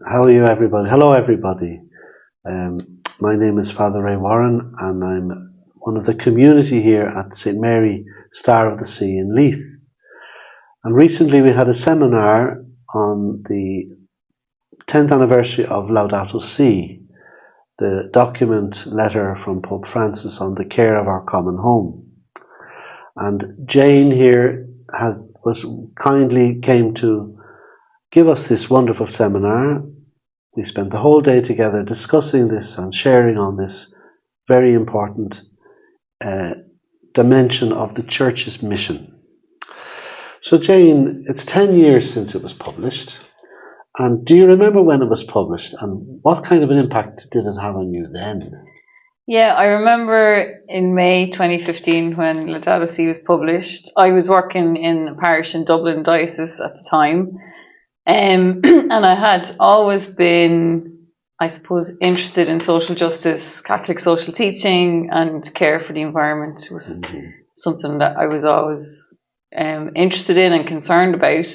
How are you, everybody? Hello, everybody. My name is Father Ray Warren, and I'm one of the community here at St. Mary Star of the Sea in Leith. And recently we had a seminar on the 10th anniversary of Laudato Si, the document letter from Pope Francis on the care of our common home. And Jane here kindly came to give us this wonderful seminar. We spent the whole day together discussing this and sharing on this very important dimension of the Church's mission. So Jane, it's 10 years since it was published. And do you remember when it was published and what kind of an impact did it have on you then? Yeah, I remember in May 2015 when Laudato Si was published. I was working in a parish in Dublin Diocese at the time. And I had always been, I suppose, interested in social justice, Catholic social teaching, and care for the environment was something that I was always interested in and concerned about.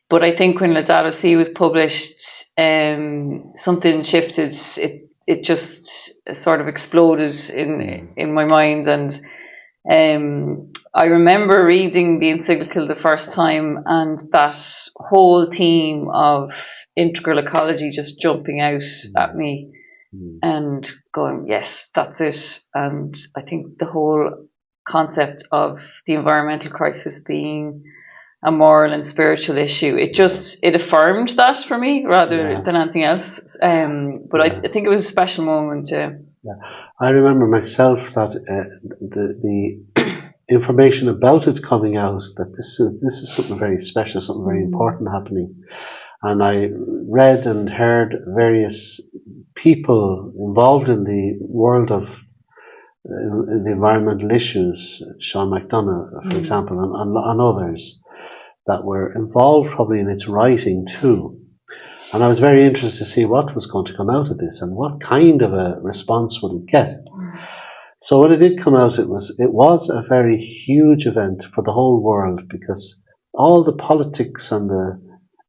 But I think when Laudato Si was published, something shifted. It just sort of exploded in my mind, and I remember reading the encyclical the first time, and that whole theme of integral ecology just jumping out at me and going, yes, that's it. And I think the whole concept of the environmental crisis being a moral and spiritual issue, it affirmed that for me rather than anything else. But I think it was a special moment. Yeah. I remember myself that the information about it coming out, that this is something very special, something very important happening. And I read and heard various people involved in the world of the environmental issues, Sean McDonough, for example, and others that were involved probably in its writing too. And I was very interested to see what was going to come out of this and what kind of a response would it get. So when it did come out, it was a very huge event for the whole world, because all the politics and the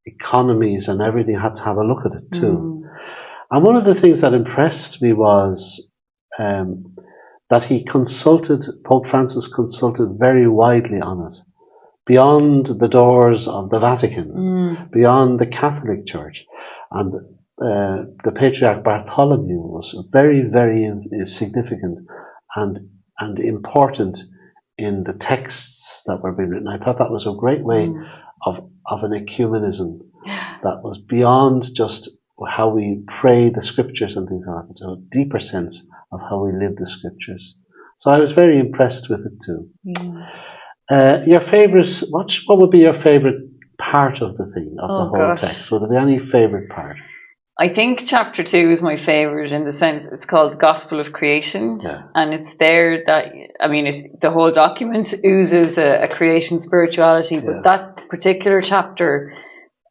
economies and everything had to have a look at it too. And one of the things that impressed me was that Pope Francis consulted very widely on it, beyond the doors of the Vatican, beyond the Catholic Church. And the Patriarch Bartholomew was very, very significant and important in the texts that were being written. I thought that was a great way of an ecumenism that was beyond just how we pray the scriptures and things like that, but a deeper sense of how we live the scriptures. So I was very impressed with it too. Your favourite, what would be your favourite part of the thing, of the whole text? Would there be any favourite part? I think chapter 2 is my favourite in the sense it's called Gospel of Creation. And it's there that, the whole document oozes a creation spirituality, but that particular chapter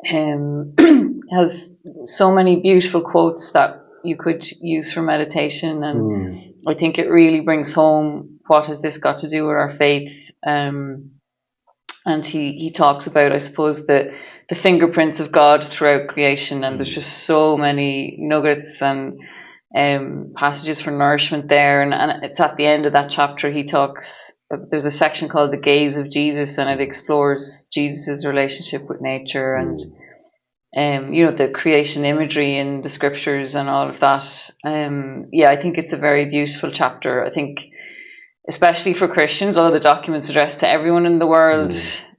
has so many beautiful quotes that you could use for meditation, and I think it really brings home what has this got to do with our faith. And he talks about, I suppose, the fingerprints of God throughout creation, and there's just so many nuggets and passages for nourishment there. And it's at the end of that chapter he talks. There's a section called the Gaze of Jesus, and it explores Jesus's relationship with nature and the creation imagery in the scriptures and all of that. I think it's a very beautiful chapter. I think, especially for Christians, although the document's addressed to everyone in the world,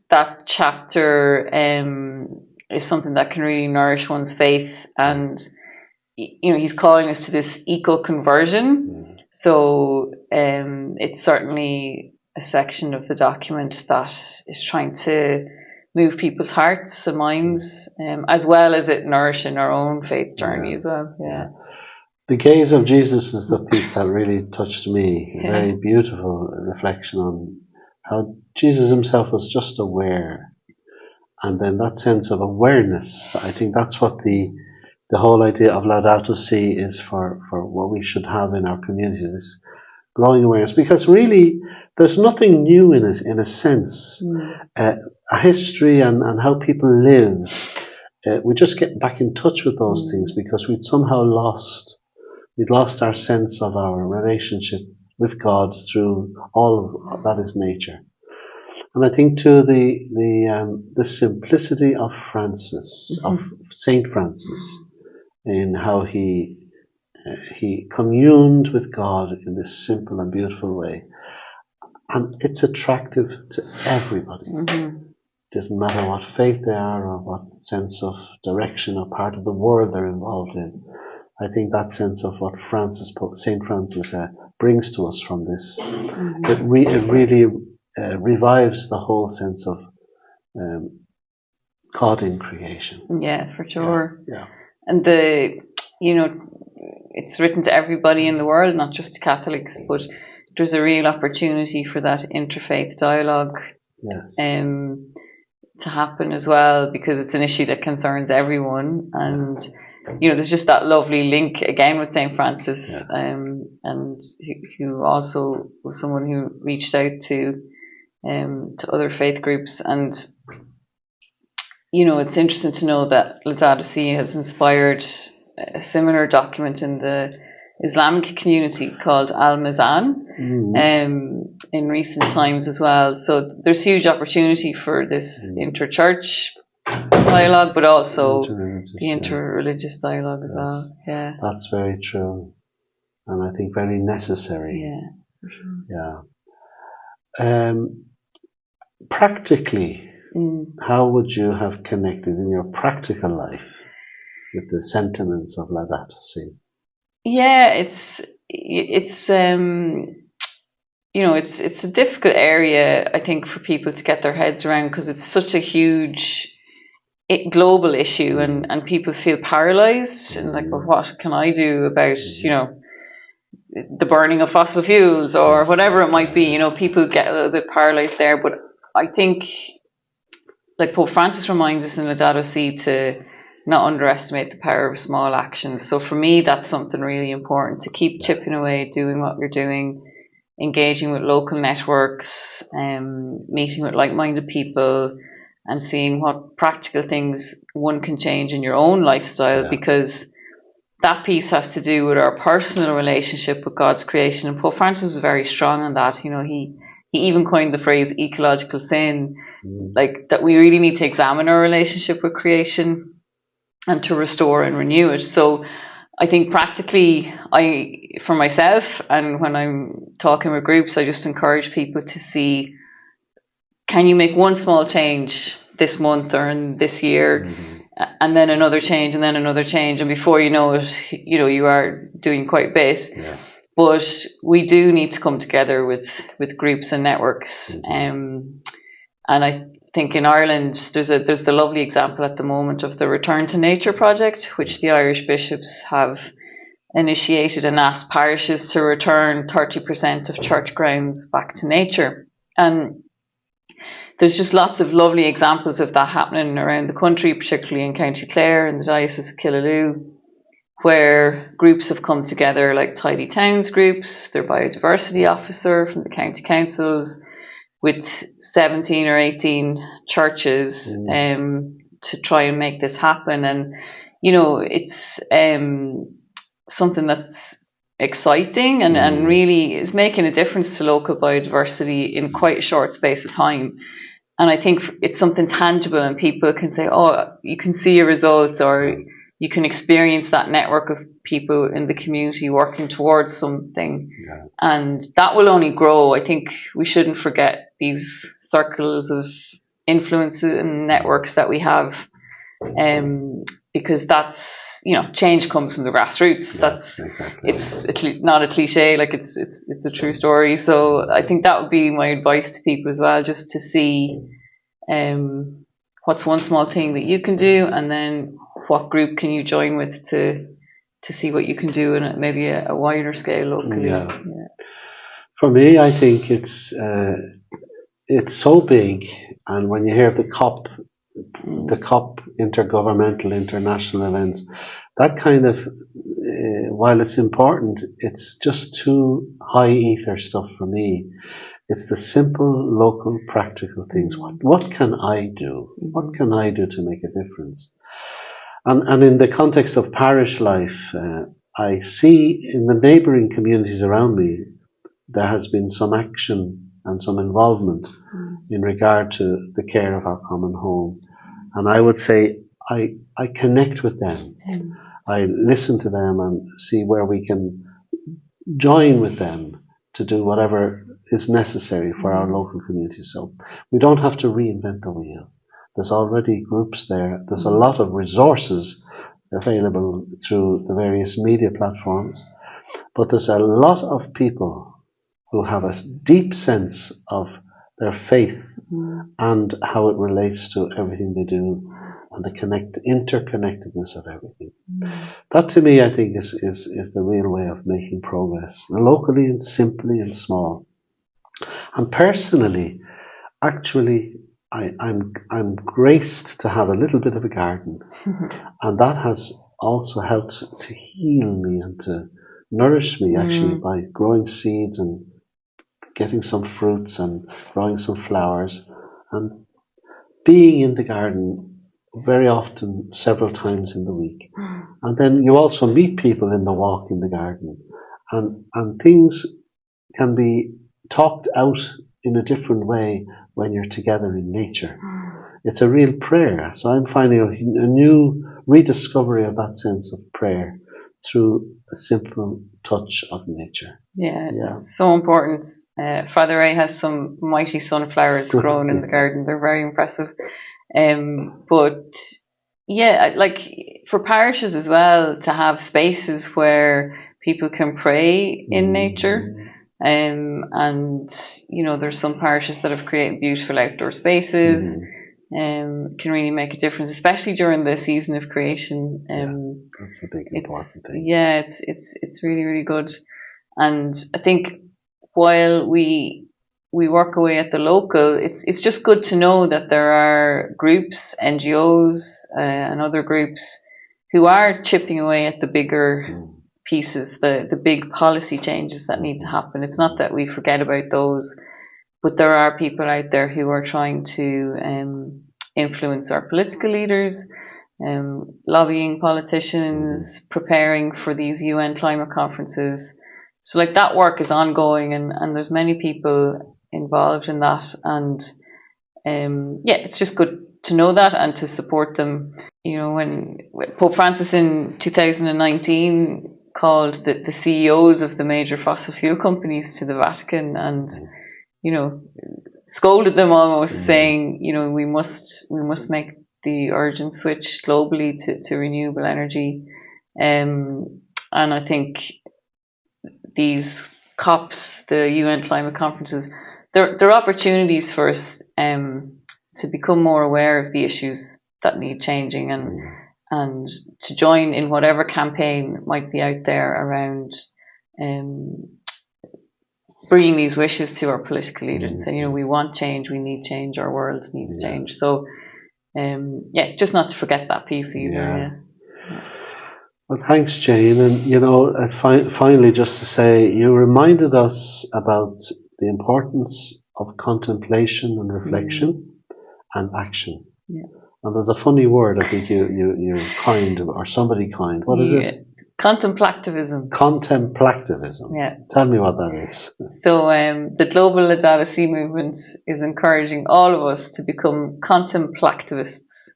that chapter is something that can really nourish one's faith. And he's calling us to this eco-conversion. So it's certainly a section of the document that is trying to move people's hearts and minds, as well as it nourishing our own faith journey as well. The Gaze of Jesus is the piece that really touched me. A very beautiful reflection on how Jesus himself was just aware. And then that sense of awareness, I think that's what the whole idea of Laudato Si is for what we should have in our communities, this growing awareness. Because really, there's nothing new in it, in a sense. A history and how people live we just get back in touch with those things, because we'd somehow lost our sense of our relationship with God through all of that is nature. And I think too the simplicity of Francis, of Saint Francis, in how he communed with God in this simple and beautiful way, and it's attractive to everybody. Doesn't matter what faith they are or what sense of direction or part of the world they're involved in. I think that sense of what Saint Francis brings to us from this, it really revives the whole sense of God in creation. Yeah, for sure. Yeah. And it's written to everybody in the world, not just to Catholics, but there's a real opportunity for that interfaith dialogue. Yes. To happen as well, because it's an issue that concerns everyone. And there's just that lovely link again with St. Francis, and who also was someone who reached out to other faith groups. And it's interesting to know that Laudato Si has inspired a similar document in the Islamic community called Al-Mizan in recent times as well. So there's huge opportunity for this interchurch dialogue, but also the interreligious dialogue as well. Yeah, that's very true, and I think very necessary. Yeah, for sure. Practically, how would you have connected in your practical life with the sentiments of Laudato Si? Yeah, it's a difficult area, I think, for people to get their heads around, because it's such a huge global issue, and people feel paralyzed and like, well, what can I do about the burning of fossil fuels or whatever it might be? People get a little bit paralyzed there. But I think, like Pope Francis reminds us in Laudato Si, to not underestimate the power of small actions. So for me, that's something really important, to keep chipping away, doing what you're doing, engaging with local networks, meeting with like-minded people, and seeing what practical things one can change in your own lifestyle, because that piece has to do with our personal relationship with God's creation. And Pope Francis was very strong on that. He even coined the phrase ecological sin, like that we really need to examine our relationship with creation and to restore and renew it. So I think practically, for myself, and when I'm talking with groups, I just encourage people to see, can you make one small change this month or in this year, and then another change, and then another change, and before you know it, you are doing quite a bit. But we do need to come together with groups and networks, and I think in Ireland there's the lovely example at the moment of the Return to Nature project, which the Irish bishops have initiated and asked parishes to return 30% of church grounds back to nature. And there's just lots of lovely examples of that happening around the country, particularly in County Clare and the Diocese of Killaloe, where groups have come together, like Tidy Towns groups, their biodiversity officer from the county councils, with 17 or 18 churches to try and make this happen. And, it's something that's exciting and really is making a difference to local biodiversity in quite a short space of time. And I think it's something tangible, and people can say, oh, you can see your results, or you can experience that network of people in the community working towards something. And that will only grow. I think we shouldn't forget these circles of influence and networks that we have, because that's, change comes from the grassroots. That's exactly. It's not a cliche, like it's a true story. So I think that would be my advice to people as well, just to see what's one small thing that you can do, and then what group can you join with to see what you can do in maybe a wider scale locally. For me, I think it's so big, and when you hear the COP intergovernmental international events, that kind of, while it's important, it's just too high ether stuff for me. It's the simple, local, practical things. What can I do? What can I do to make a difference? And in the context of parish life, I see in the neighbouring communities around me, there has been some action and some involvement in regard to the care of our common home. And I would say I connect with them. I listen to them and see where we can join with them to do whatever is necessary for our local community. So we don't have to reinvent the wheel. There's already groups there. There's a lot of resources available through the various media platforms. But there's a lot of people who have a deep sense of their faith and how it relates to everything they do and the interconnectedness of everything. That to me, I think, is the real way of making progress, locally and simply and small. And personally, actually, I'm graced to have a little bit of a garden, and that has also helped to heal me and to nourish me actually by growing seeds and getting some fruits and growing some flowers and being in the garden very often, several times in the week. And then you also meet people in the walk in the garden, and things can be talked out in a different way when you're together in nature. It's a real prayer. So I'm finding a new rediscovery of that sense of prayer through a simple touch of nature. Yeah, it's so important. Father Ray has some mighty sunflowers grown in the garden. They're very impressive. But yeah, like for parishes as well, to have spaces where people can pray in nature. And you know, there's some parishes that have created beautiful outdoor spaces. Can really make a difference, especially during the season of creation. That's a big important thing. Yeah, it's really, really good. And I think while we work away at the local, it's just good to know that there are groups, NGOs, and other groups who are chipping away at the bigger pieces, the big policy changes that need to happen. It's not that we forget about those, but there are people out there who are trying to influence our political leaders, lobbying politicians, preparing for these UN climate conferences. So like that work is ongoing, and there's many people involved in that, and it's just good to know that and to support them. You know, when Pope Francis in 2019 called the CEOs of the major fossil fuel companies to the Vatican and, you know, scolded them almost, saying, you know, we must make the urgent switch globally to renewable energy. And I think these COPs, the UN climate conferences, they're opportunities for us to become more aware of the issues that need changing and to join in whatever campaign might be out there around bringing these wishes to our political leaders and saying, you know, we want change, we need change, our world needs change. So, just not to forget that piece either. Well, thanks, Jane. And, you know, finally, just to say, you reminded us about the importance of contemplation and reflection and action. Yeah. And there's a funny word I think you coined, or somebody coined. What is it? Contemplativism. Contemplativism. Yeah. Tell me what that is. So the global Laudato Si movement is encouraging all of us to become contemplativists.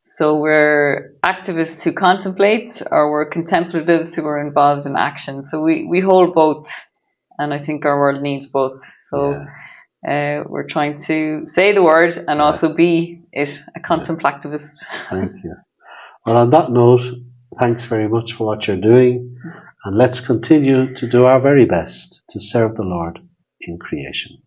So we're activists who contemplate, or we're contemplatives who are involved in action. So we hold both, and I think our world needs both. So we're trying to say the word and also be it, a contemplativist. Thank you. Well, on that note, thanks very much for what you're doing, and let's continue to do our very best to serve the Lord in creation.